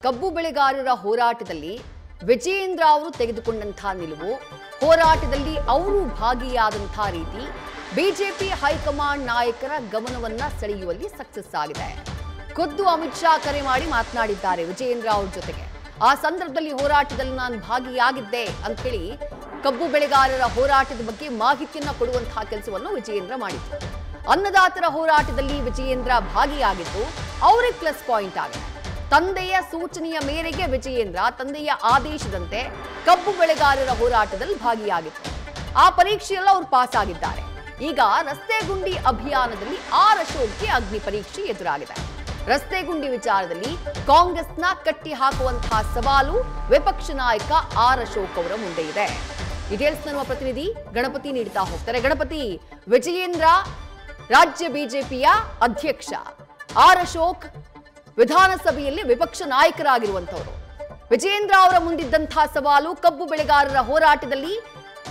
ಕಬ್ಬು ಬೆಳೆಗಾರರ ಹೋರಾಟದಲ್ಲಿ ವಿಜಯೇಂದ್ರ ಅವರು ತೆಗೆದುಕೊಂಡಂತಹ ನಿಲುವು, ಹೋರಾಟದಲ್ಲಿ ಅವರು ಭಾಗಿಯಾದಂತಹ ರೀತಿ ಬಿಜೆಪಿ ಹೈಕಮಾಂಡ್ ನಾಯಕರ ಗಮನವನ್ನ ಸೆಳೆಯುವಲ್ಲಿ ಸಕ್ಸಸ್ ಆಗಿದೆ. ಖುದ್ದು ಅಮಿತ್ ಶಾ ಕರೆ ಮಾಡಿ ಮಾತನಾಡಿದ್ದಾರೆ ವಿಜಯೇಂದ್ರ ಅವ್ರ ಜೊತೆಗೆ. ಆ ಸಂದರ್ಭದಲ್ಲಿ ಹೋರಾಟದಲ್ಲಿ ನಾನು ಭಾಗಿಯಾಗಿದ್ದೆ ಅಂತ ಹೇಳಿ ಕಬ್ಬು ಬೆಳೆಗಾರರ ಹೋರಾಟದ ಬಗ್ಗೆ ಮಾಹಿತಿಯನ್ನ ಕೊಡುವಂತಹ ಕೆಲಸವನ್ನು ವಿಜಯೇಂದ್ರ ಮಾಡಿದ್ರು. ಅನ್ನದಾತರ ಹೋರಾಟದಲ್ಲಿ ವಿಜಯೇಂದ್ರ ಭಾಗಿಯಾಗಿದ್ದು ಅವರಿಗೆ ಪ್ಲಸ್ ಪಾಯಿಂಟ್ ಆಗಿದೆ. ತಂದೆಯ ಸೂಚನೆಯ ಮೇರೆಗೆ ವಿಜಯೇಂದ್ರ ತಂದೆಯ ಆದೇಶದಂತೆ ಕಬ್ಬು ಬೆಳೆಗಾರರ ಹೋರಾಟದಲ್ಲಿ ಭಾಗಿಯಾಗಿತ್ತು. ಆ ಪರೀಕ್ಷೆಯಲ್ಲ ಅವರು ಪಾಸ್ ಆಗಿದ್ದಾರೆ. ಈಗ ರಸ್ತೆ ಗುಂಡಿ ಅಭಿಯಾನದಲ್ಲಿ ಆರ್ ಅಶೋಕ್ಗೆ ಅಗ್ನಿ ಪರೀಕ್ಷೆ ಎದುರಾಗಿದೆ. ರಸ್ತೆ ಗುಂಡಿ ವಿಚಾರದಲ್ಲಿ ಕಾಂಗ್ರೆಸ್ನ ಕಟ್ಟಿ ಹಾಕುವಂತಹ ಸವಾಲು ವಿಪಕ್ಷ ನಾಯಕ ಆರ್ ಅಶೋಕ್ ಅವರ ಮುಂದೆ ಇದೆ. ಡೀಟೇಲ್ಸ್ ನಮ್ಮ ಪ್ರತಿನಿಧಿ ಗಣಪತಿ ನೀಡ್ತಾ ಹೋಗ್ತಾರೆ. ಗಣಪತಿ, ವಿಜಯೇಂದ್ರ ರಾಜ್ಯ ಬಿಜೆಪಿಯ ಅಧ್ಯಕ್ಷ, ಆರ್ ಅಶೋಕ್ ವಿಧಾನಸಭೆಯಲ್ಲಿ ವಿಪಕ್ಷ ನಾಯಕರಾಗಿರುವಂತವರು. ವಿಜಯೇಂದ್ರ ಅವರ ಮುಂದಿದ್ದಂತಹ ಸವಾಲು ಕಬ್ಬು ಬೆಳೆಗಾರರ ಹೋರಾಟದಲ್ಲಿ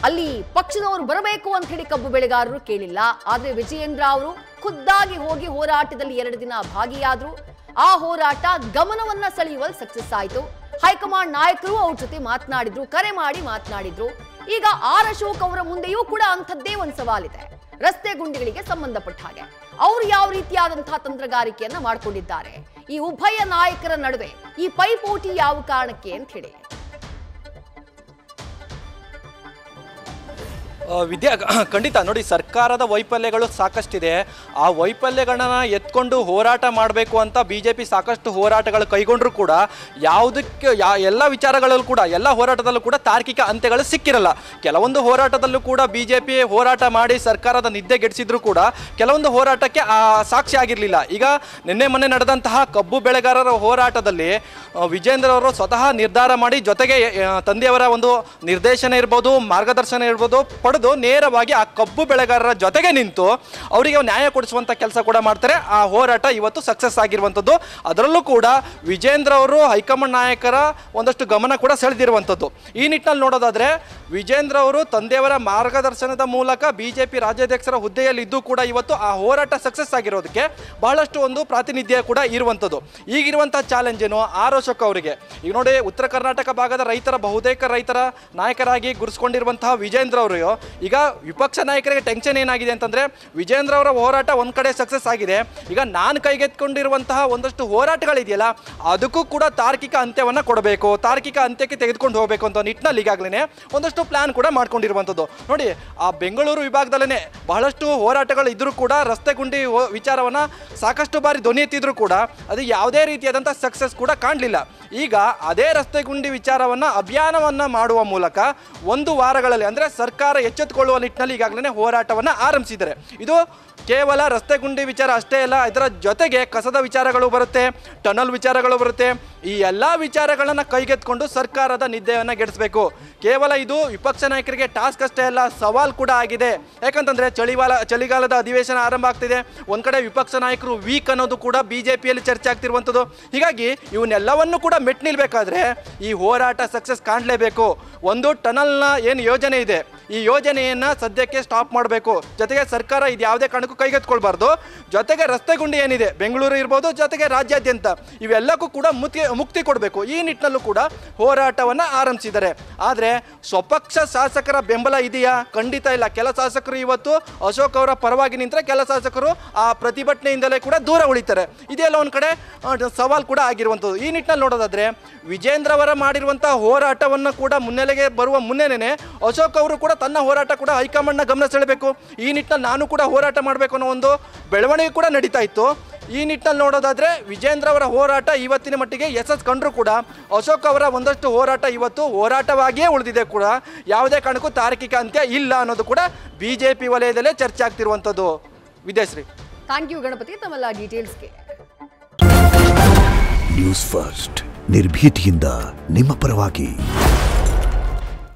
ಅಲ್ಲಿ ಪಕ್ಷದವರು ಬರಬೇಕು ಅಂತ ಹೇಳಿ ಕಬ್ಬು ಬೆಳೆಗಾರರು ಕೇಳಿಲ್ಲ. ಆದ್ರೆ ವಿಜಯೇಂದ್ರ ಅವರು ಖುದ್ದಾಗಿ ಹೋಗಿ ಹೋರಾಟದಲ್ಲಿ 2 ದಿನ ಭಾಗಿಯಾದ್ರು. ಆ ಹೋರಾಟ ಗಮನವನ್ನ ಸೆಳೆಯುವಲ್ಲಿ ಸಕ್ಸಸ್ ಆಯಿತು. ಹೈಕಮಾಂಡ್ ನಾಯಕರು ಅವ್ರ ಜೊತೆ ಮಾತನಾಡಿದ್ರು, ಕರೆ ಮಾಡಿ ಮಾತನಾಡಿದ್ರು. ಈಗ ಆರ್ ಅಶೋಕ್ ಅವರ ಮುಂದೆಯೂ ಕೂಡ ಅಂಥದ್ದೇ ಒಂದು ಸವಾಲಿದೆ. ರಸ್ತೆ ಗುಂಡಿಗಳಿಗೆ ಸಂಬಂಧಪಟ್ಟ ಹಾಗೆ ಅವರು ಯಾವ ರೀತಿಯಾದಂತಹ ತಂತ್ರಗಾರಿಕೆಯನ್ನ ಮಾಡಿಕೊಂಡಿದ್ದಾರೆ, ಈ ಉಭಯ ನಾಯಕರ ನಡುವೆ ಈ ಪೈಪೋಟಿ ಯಾವ ಕಾರಣಕ್ಕೆ ಅಂತ ಹೇಳಿ. ಖಂಡಿತ ನೋಡಿ, ಸರ್ಕಾರದ ವೈಫಲ್ಯಗಳು ಸಾಕಷ್ಟಿದೆ. ಆ ವೈಫಲ್ಯಗಳನ್ನ ಎತ್ಕೊಂಡು ಹೋರಾಟ ಮಾಡಬೇಕು ಅಂತ ಬಿಜೆಪಿ ಸಾಕಷ್ಟು ಹೋರಾಟಗಳು ಕೈಗೊಂಡ್ರು ಕೂಡ ಯಾವುದಕ್ಕೆ ಎಲ್ಲ ವಿಚಾರಗಳಲ್ಲೂ ಕೂಡ ಎಲ್ಲ ಹೋರಾಟದಲ್ಲೂ ಕೂಡ ತಾರ್ಕಿಕ ಅಂತ್ಯಗಳು ಸಿಕ್ಕಿರಲ್ಲ. ಕೆಲವೊಂದು ಹೋರಾಟದಲ್ಲೂ ಕೂಡ ಬಿಜೆಪಿ ಹೋರಾಟ ಮಾಡಿ ಸರ್ಕಾರದ ನಿದ್ದೆಗೆಡಿಸಿದ್ರು ಕೂಡ ಕೆಲವೊಂದು ಹೋರಾಟಕ್ಕೆ ಸಾಕ್ಷಿ ಆಗಿರಲಿಲ್ಲ. ಈಗ ನಿನ್ನೆ ಮೊನ್ನೆ ನಡೆದಂತಹ ಕಬ್ಬು ಬೆಳೆಗಾರರ ಹೋರಾಟದಲ್ಲಿ ವಿಜೇಂದ್ರ ಅವರು ಸ್ವತಃ ನಿರ್ಧಾರ ಮಾಡಿ, ಜೊತೆಗೆ ತಂದೆಯವರ ಒಂದು ನಿರ್ದೇಶನ ಇರ್ಬೋದು, ಮಾರ್ಗದರ್ಶನ ಇರ್ಬೋದು ಪಡೆದು ನೇರವಾಗಿ ಆ ಕಬ್ಬು ಬೆಳೆಗಾರರ ಜೊತೆಗೆ ನಿಂತು ಅವರಿಗೆ ನ್ಯಾಯ ಕೊಡಿಸುವಂಥ ಕೆಲಸ ಕೂಡ ಮಾಡ್ತಾರೆ. ಆ ಹೋರಾಟ ಇವತ್ತು ಸಕ್ಸಸ್ ಆಗಿರುವಂಥದ್ದು. ಅದರಲ್ಲೂ ಕೂಡ ವಿಜೇಂದ್ರ ಅವರು ಹೈಕಮಾಂಡ್ ನಾಯಕರ ಒಂದಷ್ಟು ಗಮನ ಕೂಡ ಸೆಳೆದಿರುವಂಥದ್ದು. ಈ ನಿಟ್ಟಿನಲ್ಲಿ ನೋಡೋದಾದ್ರೆ ವಿಜೇಂದ್ರ ಅವರು ತಂದೆಯವರ ಮಾರ್ಗದರ್ಶನದ ಮೂಲಕ ಬಿಜೆಪಿ ರಾಜ್ಯಾಧ್ಯಕ್ಷರ ಹುದ್ದೆಯಲ್ಲಿದ್ದು ಕೂಡ ಇವತ್ತು ಆ ಹೋರಾಟ ಸಕ್ಸಸ್ ಆಗಿರೋದಕ್ಕೆ ಬಹಳಷ್ಟು ಒಂದು ಪ್ರಾತಿನಿಧ್ಯ ಕೂಡ ಇರುವಂಥದ್ದು. ಈಗಿರುವಂಥ ಚಾಲೆಂಜ್ ಏನು ಆರ್ ಅಶೋಕ್ ಅವರಿಗೆ. ಈಗ ನೋಡಿ, ಉತ್ತರ ಕರ್ನಾಟಕ ಭಾಗದ ಬಹುತೇಕ ರೈತರ ನಾಯಕರಾಗಿ ಗುರುಸ್ಕೊಂಡಿರುವಂತಹ ವಿಜೇಂದ್ರ ಅವರು ಈಗ ವಿಪಕ್ಷ ನಾಯಕರಿಗೆ ಟೆನ್ಷನ್ ಏನಾಗಿದೆ ಅಂತಂದ್ರೆ, ವಿಜೇಂದ್ರ ಅವರ ಹೋರಾಟ ಒಂದ್ ಕಡೆ ಸಕ್ಸಸ್ ಆಗಿದೆ, ಈಗ ನಾನು ಕೈಗೆತ್ಕೊಂಡಿರುವಂತಹ ಒಂದಷ್ಟು ಹೋರಾಟಗಳಿದೆಯಲ್ಲ ಅದಕ್ಕೂ ಕೂಡ ತಾರ್ಕಿಕ ಅಂತ್ಯವನ್ನ ಕೊಡಬೇಕು, ತಾರ್ಕಿಕ ಅಂತ್ಯಕ್ಕೆ ತೆಗೆದುಕೊಂಡು ಹೋಗಬೇಕು ಅಂತ ನಿಟ್ಟಿನಲ್ಲಿ ಈಗಾಗಲೇ ಒಂದಷ್ಟು ಪ್ಲಾನ್ ಕೂಡ ಮಾಡ್ಕೊಂಡಿರುವಂಥದ್ದು. ನೋಡಿ, ಆ ಬೆಂಗಳೂರು ವಿಭಾಗದಲ್ಲೇ ಬಹಳಷ್ಟು ಹೋರಾಟಗಳು ಇದ್ರೂ ಕೂಡ ರಸ್ತೆ ಗುಂಡಿ ವಿಚಾರವನ್ನ ಸಾಕಷ್ಟು ಬಾರಿ ಧ್ವನಿ ಎತ್ತಿದ್ರು ಕೂಡ ಅದು ಯಾವುದೇ ರೀತಿಯಾದಂಥ ಸಕ್ಸಸ್ ಕೂಡ ಕಾಣಲಿಲ್ಲ. ಈಗ ಅದೇ ರಸ್ತೆ ಗುಂಡಿ ವಿಚಾರವನ್ನ ಅಭಿಯಾನವನ್ನ ಮಾಡುವ ಮೂಲಕ 1 ವಾರಗಳಲ್ಲಿ ಅಂದ್ರೆ ಸರ್ಕಾರ ಎಚ್ಚೆತ್ತುಕೊಳ್ಳುವ ನಿಟ್ಟಿನಲ್ಲಿ ಈಗಾಗಲೇ ಹೋರಾಟವನ್ನು ಆರಂಭಿಸಿದ್ದಾರೆ. ಇದು ಕೇವಲ ರಸ್ತೆ ಗುಂಡಿ ವಿಚಾರ ಅಷ್ಟೇ ಅಲ್ಲ, ಇದರ ಜೊತೆಗೆ ಕಸದ ವಿಚಾರಗಳು ಬರುತ್ತೆ, ಟನಲ್ ವಿಚಾರಗಳು ಬರುತ್ತೆ. ಈ ಎಲ್ಲ ವಿಚಾರಗಳನ್ನು ಕೈಗೆತ್ಕೊಂಡು ಸರ್ಕಾರದ ನಿದ್ದೆಯನ್ನು ಗೆಡಿಸಬೇಕು. ಕೇವಲ ಇದು ವಿಪಕ್ಷ ನಾಯಕರಿಗೆ ಟಾಸ್ಕ್ ಅಷ್ಟೇ ಅಲ್ಲ, ಸವಾಲ್ ಕೂಡ ಆಗಿದೆ. ಯಾಕಂತಂದ್ರೆ ಚಳಿಗಾಲದ ಅಧಿವೇಶನ ಆರಂಭ ಆಗ್ತಿದೆ. ಒಂದ್ ಕಡೆ ವಿಪಕ್ಷ ನಾಯಕರು ವೀಕ್ ಅನ್ನೋದು ಕೂಡ ಬಿಜೆಪಿಯಲ್ಲಿ ಚರ್ಚೆ ಆಗ್ತಿರುವಂಥದ್ದು. ಹೀಗಾಗಿ ಇವನ್ನೆಲ್ಲವನ್ನು ಕೂಡ ಮೆಟ್ ನಿಲ್ಬೇಕಾದ್ರೆ ಈ ಹೋರಾಟ ಸಕ್ಸಸ್ ಕಾಣಲೇಬೇಕು. ಒಂದು ಟನಲ್ನ ಏನು ಯೋಜನೆ ಇದೆ, ಈ ಯೋಜನೆಯನ್ನ ಸದ್ಯಕ್ಕೆ ಸ್ಟಾಪ್ ಮಾಡಬೇಕು. ಜೊತೆಗೆ ಸರ್ಕಾರ ಇದು ಯಾವುದೇ ಕಾರಣಕ್ಕೂ ಕೈಗೆತ್ಕೊಳ್ಬಾರ್ದು. ಜೊತೆಗೆ ರಸ್ತೆ ಗುಂಡಿ ಏನಿದೆ ಬೆಂಗಳೂರು ಇರ್ಬೋದು, ಜೊತೆಗೆ ರಾಜ್ಯಾದ್ಯಂತ ಇವೆಲ್ಲಕ್ಕೂ ಕೂಡ ಮುಕ್ತಿ ಕೊಡಬೇಕು. ಈ ನಿಟ್ಟಿನಲ್ಲೂ ಕೂಡ ಹೋರಾಟವನ್ನ ಆರಂಭಿಸಿದ್ದಾರೆ. ಆದರೆ ಸ್ವಪಕ್ಷ ಶಾಸಕರ ಬೆಂಬಲ ಇದೆಯಾ? ಖಂಡಿತ ಇಲ್ಲ. ಕೆಲ ಶಾಸಕರು ಇವತ್ತು ಅಶೋಕ್ ಅವರ ಪರವಾಗಿ ನಿಂತರೆ, ಕೆಲ ಶಾಸಕರು ಆ ಪ್ರತಿಭಟನೆಯಿಂದಲೇ ಕೂಡ ದೂರ ಉಳಿತಾರೆ. ಇದೆಲ್ಲ ಒಂದ್ ಕಡೆ ಸವಾಲ್ ಕೂಡ ಆಗಿರುವಂಥದ್ದು. ಈ ನಿಟ್ಟಿನಲ್ಲಿ ನೋಡೋದಾದ್ರೆ ವಿಜೇಂದ್ರ ಅವರ ಮಾಡಿರುವಂತಹ ಹೋರಾಟವನ್ನು ಕೂಡ ಮುನ್ನೆಲೆಗೆ ಬರುವ ಮುನ್ನೆನೇ ಅಶೋಕ್ ಅವರು ಕೂಡ ತನ್ನ ಹೋರಾಟ ಕೂಡ ಹೈಕಮಾಂಡ್ನ ಗಮನ ಸೆಳೆಬೇಕು. ಈ ನಿಟ್ಟಿನಲ್ಲಿ ನಾನು ಕೂಡ ಹೋರಾಟ ಮಾಡಬೇಕು ಅನ್ನೋ ಒಂದು ಬೆಳವಣಿಗೆ ಕೂಡ ನಡೀತಾ ಇತ್ತು. ಈ ನಿಟ್ಟಿನಲ್ಲಿ ನೋಡೋದಾದ್ರೆ ವಿಜೇಂದ್ರ ಅವರ ಹೋರಾಟ ಇವತ್ತಿನ ಮಟ್ಟಿಗೆ ಯಶಸ್ಸು ಕಂಡ್ರು ಕೂಡ ಅಶೋಕ್ ಅವರ ಒಂದಷ್ಟು ಹೋರಾಟ ಇವತ್ತು ಹೋರಾಟವಾಗಿಯೇ ಉಳಿದಿದೆ. ಕೂಡ ಯಾವುದೇ ಕಾರಣಕ್ಕೂ ತಾರ್ಕಿಕ ಅಂತ್ಯ ಇಲ್ಲ ಅನ್ನೋದು ಕೂಡ ಬಿಜೆಪಿ ವಲಯದಲ್ಲೇ ಚರ್ಚೆ ಆಗ್ತಿರುವಂಥದ್ದು. ವಿದ್ಯಾಶ್ರೀ, ಥ್ಯಾಂಕ್ ಯು ಗಣಪತಿ ತಮ್ಮೆಲ್ಲ ಡೀಟೇಲ್ಸ್ಗೆ. ನ್ಯೂಸ್ ಫಸ್ಟ್ ನಿರ್ಭೀತಿಯಿಂದ ನಿಮ್ಮ ಪರವಾಗಿ.